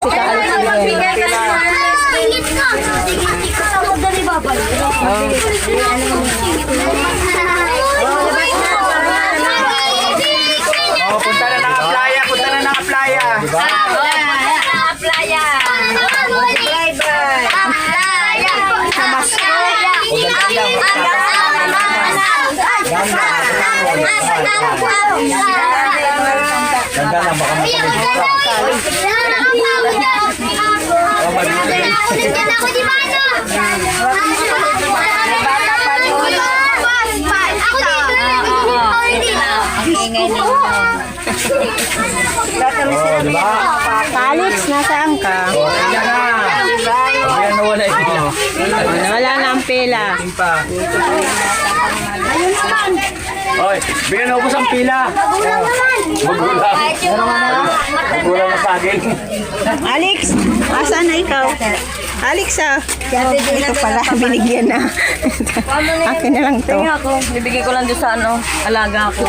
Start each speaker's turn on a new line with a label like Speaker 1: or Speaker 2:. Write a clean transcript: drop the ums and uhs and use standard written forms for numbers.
Speaker 1: Punta na ng playa, punta na ng playa.
Speaker 2: Playa.
Speaker 1: Ganda na, baka
Speaker 3: Alex, nasaan ka?
Speaker 1: Yan na. Ayan, nawala yung pila.
Speaker 3: Wala na ang pila.
Speaker 1: Oy, bigyan na ubos ang pila. Magulang. Magulang na saging.
Speaker 3: Alex, asan na ikaw? Alex, ito pala, binigyan na. Akin na lang to.
Speaker 2: Bibigay ko lang doon sa alaga ko.